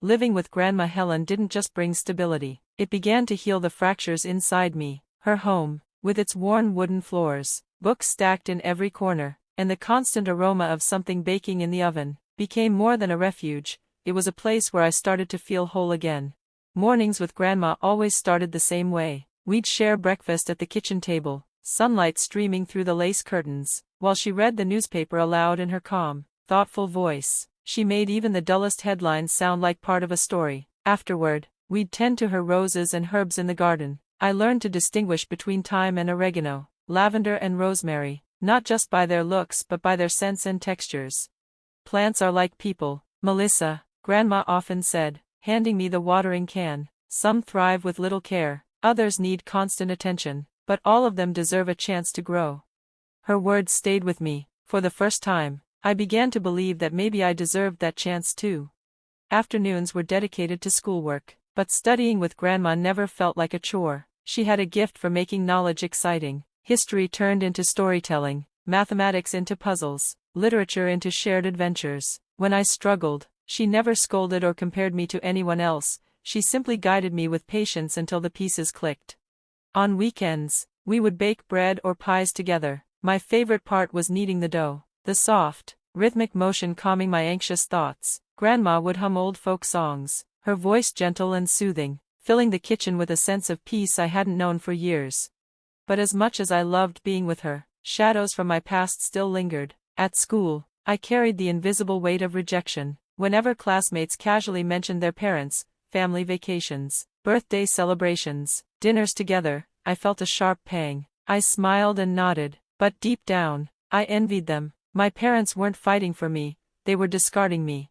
Living with Grandma Helen didn't just bring stability, it began to heal the fractures inside me. Her home, with its worn wooden floors, books stacked in every corner, and the constant aroma of something baking in the oven, became more than a refuge. It was a place where I started to feel whole again. Mornings with Grandma always started the same way. We'd share breakfast at the kitchen table, sunlight streaming through the lace curtains, while she read the newspaper aloud in her calm, thoughtful voice. She made even the dullest headlines sound like part of a story. Afterward, we'd tend to her roses and herbs in the garden. I learned to distinguish between thyme and oregano, lavender and rosemary, not just by their looks but by their scents and textures. Plants are like people, Melissa, Grandma often said, handing me the watering can. Some thrive with little care, others need constant attention, but all of them deserve a chance to grow. Her words stayed with me. For the first time, I began to believe that maybe I deserved that chance too. Afternoons were dedicated to schoolwork, but studying with Grandma never felt like a chore. She had a gift for making knowledge exciting. History turned into storytelling, mathematics into puzzles, literature into shared adventures. When I struggled, she never scolded or compared me to anyone else. She simply guided me with patience until the pieces clicked. On weekends, we would bake bread or pies together. My favorite part was kneading the dough, the soft, rhythmic motion calming my anxious thoughts. Grandma would hum old folk songs, her voice gentle and soothing, filling the kitchen with a sense of peace I hadn't known for years. But as much as I loved being with her, shadows from my past still lingered. At school, I carried the invisible weight of rejection. Whenever classmates casually mentioned their parents, family vacations, birthday celebrations, dinners together, I felt a sharp pang. I smiled and nodded, but deep down, I envied them. My parents weren't fighting for me, they were discarding me.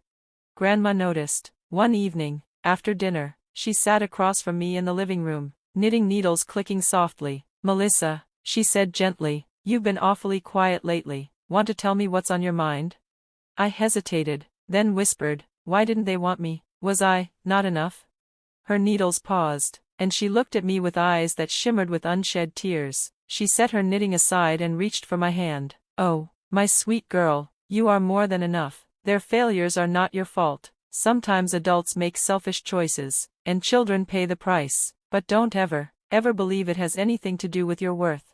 Grandma noticed. One evening, after dinner, she sat across from me in the living room, knitting needles clicking softly. "Melissa," she said gently, "you've been awfully quiet lately. Want to tell me what's on your mind?" I hesitated, then whispered, "Why didn't they want me? Was I not enough?" Her needles paused, and she looked at me with eyes that shimmered with unshed tears. She set her knitting aside and reached for my hand. "Oh, my sweet girl, you are more than enough. Their failures are not your fault. Sometimes adults make selfish choices, and children pay the price, but don't ever believe it has anything to do with your worth."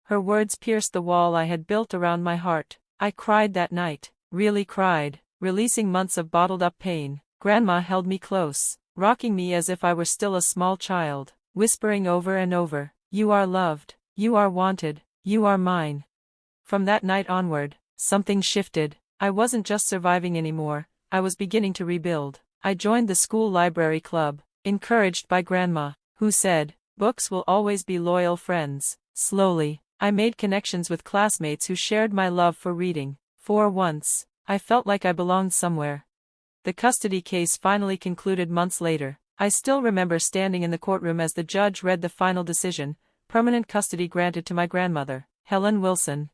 Her words pierced the wall I had built around my heart. I cried that night, really cried, releasing months of bottled-up pain. Grandma held me close, rocking me as if I were still a small child, whispering over and over, "You are loved, you are wanted, you are mine." From that night onward, something shifted. I wasn't just surviving anymore, I was beginning to rebuild. I joined the school library club, encouraged by Grandma, who said, "Books will always be loyal friends." Slowly, I made connections with classmates who shared my love for reading. For once, I felt like I belonged somewhere. The custody case finally concluded months later. I still remember standing in the courtroom as the judge read the final decision: permanent custody granted to my grandmother, Helen Wilson.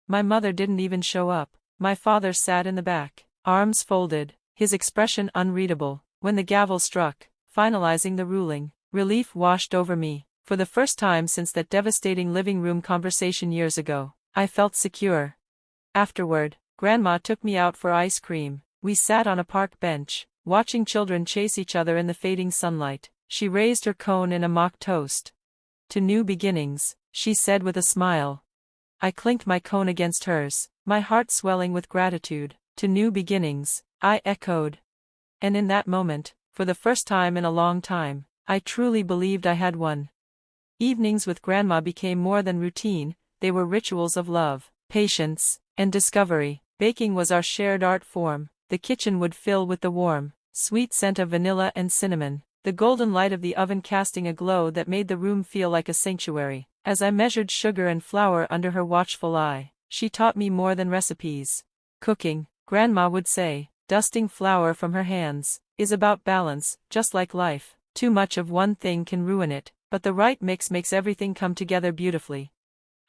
My mother didn't even show up. My father sat in the back, arms folded, his expression unreadable. When the gavel struck, finalizing the ruling, relief washed over me. For the first time since that devastating living room conversation years ago, I felt secure. Afterward, Grandma took me out for ice cream. We sat on a park bench, watching children chase each other in the fading sunlight. She raised her cone in a mock toast. "To new beginnings," she said with a smile. I clinked my cone against hers, my heart swelling with gratitude. "To new beginnings," I echoed. And in that moment, for the first time in a long time, I truly believed I had won. Evenings with Grandma became more than routine, they were rituals of love, patience, and discovery. Baking was our shared art form. The kitchen would fill with the warm, sweet scent of vanilla and cinnamon, the golden light of the oven casting a glow that made the room feel like a sanctuary. As I measured sugar and flour under her watchful eye, she taught me more than recipes. Cooking, Grandma would say, dusting flour from her hands, is about balance, just like life. Too much of one thing can ruin it, but the right mix makes everything come together beautifully.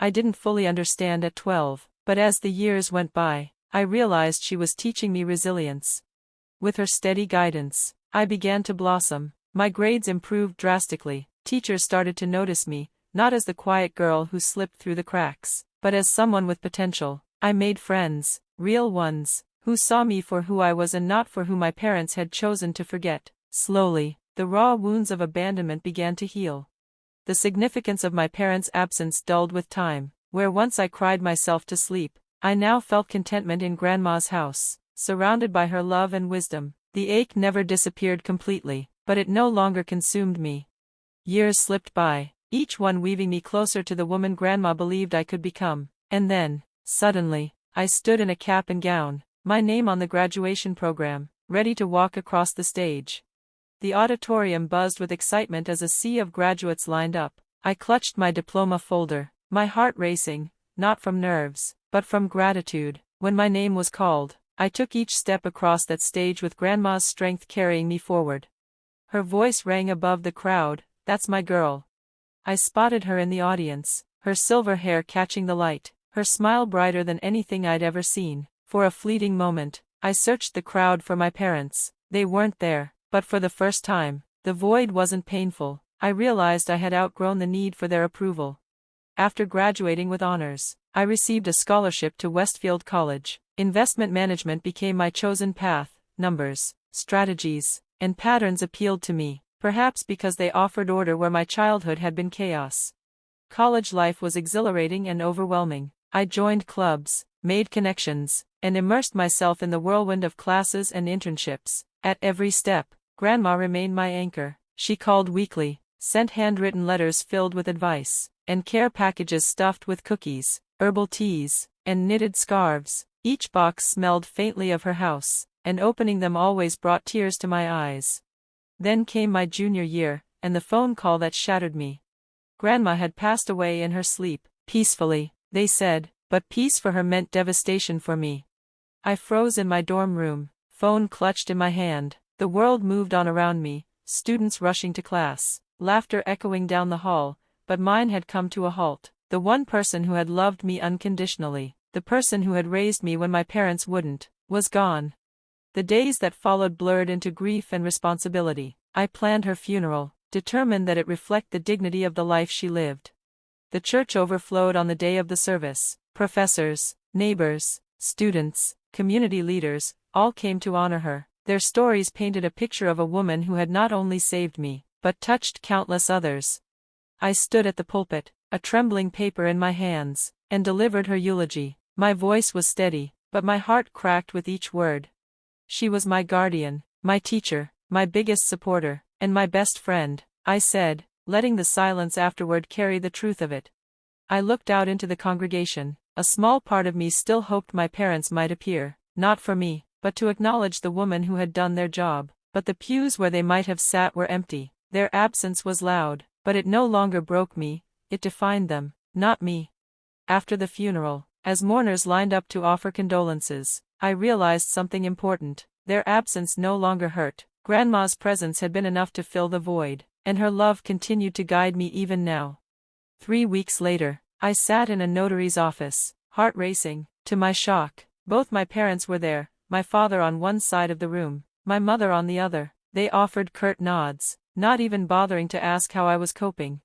I didn't fully understand at 12, but as the years went by, I realized she was teaching me resilience. With her steady guidance, I began to blossom. My grades improved drastically. Teachers started to notice me, not as the quiet girl who slipped through the cracks, but as someone with potential. I made friends, real ones, who saw me for who I was and not for who my parents had chosen to forget. Slowly, the raw wounds of abandonment began to heal. The significance of my parents' absence dulled with time. Where once I cried myself to sleep, I now felt contentment in Grandma's house, surrounded by her love and wisdom. The ache never disappeared completely, but it no longer consumed me. Years slipped by, each one weaving me closer to the woman Grandma believed I could become. And then, suddenly, I stood in a cap and gown, my name on the graduation program, ready to walk across the stage. The auditorium buzzed with excitement as a sea of graduates lined up. I clutched my diploma folder, my heart racing, not from nerves, but from gratitude. When my name was called, I took each step across that stage with Grandma's strength carrying me forward. Her voice rang above the crowd, "That's my girl." I spotted her in the audience, her silver hair catching the light, her smile brighter than anything I'd ever seen. For a fleeting moment, I searched the crowd for my parents. They weren't there, but for the first time, the void wasn't painful. I realized I had outgrown the need for their approval. After graduating with honors, I received a scholarship to Westfield College. Investment management became my chosen path. Numbers, strategies, and patterns appealed to me, perhaps because they offered order where my childhood had been chaos. College life was exhilarating and overwhelming. I joined clubs, made connections, and immersed myself in the whirlwind of classes and internships. At every step, Grandma remained my anchor. She called weekly, sent handwritten letters filled with advice, and care packages stuffed with cookies, herbal teas, and knitted scarves. Each box smelled faintly of her house, and opening them always brought tears to my eyes. Then came my junior year, and the phone call that shattered me. Grandma had passed away in her sleep, peacefully, they said, but peace for her meant devastation for me. I froze in my dorm room, phone clutched in my hand. The world moved on around me, students rushing to class, laughter echoing down the hall, but mine had come to a halt. The one person who had loved me unconditionally, the person who had raised me when my parents wouldn't, was gone. The days that followed blurred into grief and responsibility. I planned her funeral, determined that it reflect the dignity of the life she lived. The church overflowed on the day of the service. Professors, neighbors, students, community leaders, all came to honor her. Their stories painted a picture of a woman who had not only saved me, but touched countless others. I stood at the pulpit, a trembling paper in my hands, and delivered her eulogy. My voice was steady, but my heart cracked with each word. She was my guardian, my teacher, my biggest supporter, and my best friend, I said, letting the silence afterward carry the truth of it. I looked out into the congregation. A small part of me still hoped my parents might appear, not for me, but to acknowledge the woman who had done their job. But the pews where they might have sat were empty. Their absence was loud, but it no longer broke me, it defined them, not me. After the funeral, as mourners lined up to offer condolences, I realized something important. Their absence no longer hurt. Grandma's presence had been enough to fill the void, and her love continued to guide me even now. 3 weeks later, I sat in a notary's office, heart racing. To my shock, both my parents were there, my father on one side of the room, my mother on the other. They offered curt nods, not even bothering to ask how I was coping.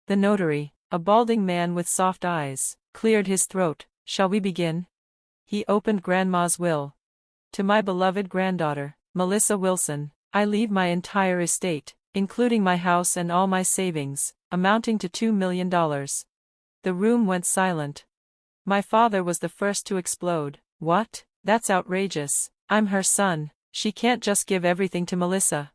The notary, a balding man with soft eyes, cleared his throat. "Shall we begin?" He opened Grandma's will. "To my beloved granddaughter, Melissa Wilson, I leave my entire estate, including my house and all my savings, amounting to $2 million. The room went silent. My father was the first to explode. "What? That's outrageous. I'm her son. She can't just give everything to Melissa."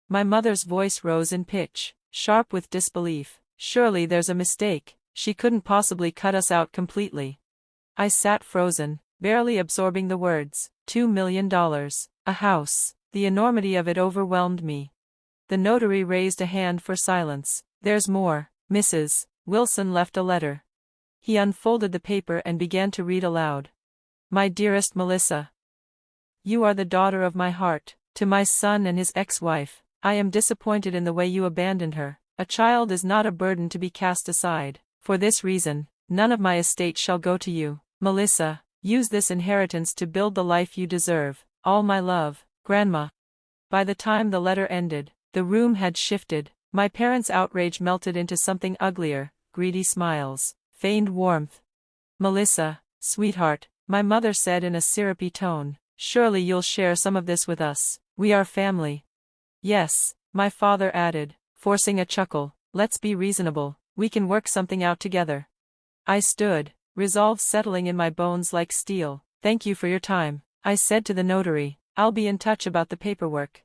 My mother's voice rose in pitch, sharp with disbelief. "Surely there's a mistake. She couldn't possibly cut us out completely." I sat frozen, barely absorbing the words. $2 million. A house. The enormity of it overwhelmed me. The notary raised a hand for silence. "There's more. Mrs. Wilson left a letter." He unfolded the paper and began to read aloud. "My dearest Melissa, you are the daughter of my heart. To my son and his ex-wife, I am disappointed in the way you abandoned her. A child is not a burden to be cast aside. For this reason, none of my estate shall go to you. Melissa, use this inheritance to build the life you deserve. All my love, Grandma." By the time the letter ended, the room had shifted. My parents' outrage melted into something uglier, greedy smiles, feigned warmth. "Melissa, sweetheart," my mother said in a syrupy tone, Surely you'll share some of this with us. We are family. Yes, my father added, forcing a chuckle. Let's be reasonable. We can work something out together. I stood, resolve settling in my bones like steel. Thank you for your time, I said to the notary. I'll be in touch about the paperwork.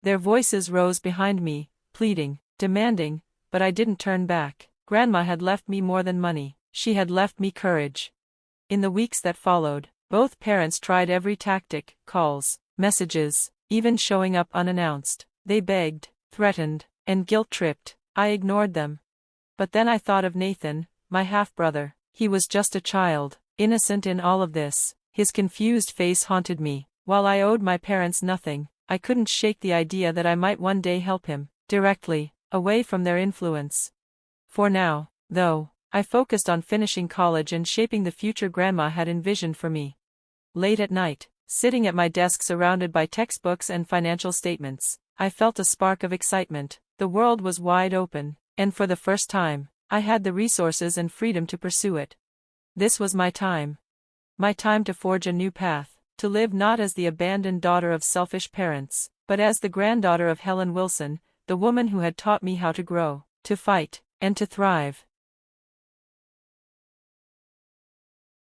Their voices rose behind me, pleading, demanding, but I didn't turn back. Grandma had left me more than money. She had left me courage. In the weeks that followed, both parents tried every tactic, calls, messages, even showing up unannounced. They begged, threatened, and guilt-tripped. I ignored them. But then I thought of Nathan, my half-brother. He was just a child, innocent in all of this. His confused face haunted me. While I owed my parents nothing, I couldn't shake the idea that I might one day help him, directly, away from their influence. For now, though, I focused on finishing college and shaping the future Grandma had envisioned for me. Late at night, sitting at my desk surrounded by textbooks and financial statements, I felt a spark of excitement. The world was wide open, and for the first time, I had the resources and freedom to pursue it. This was my time. My time to forge a new path, to live not as the abandoned daughter of selfish parents, but as the granddaughter of Helen Wilson, the woman who had taught me how to grow, to fight, and to thrive.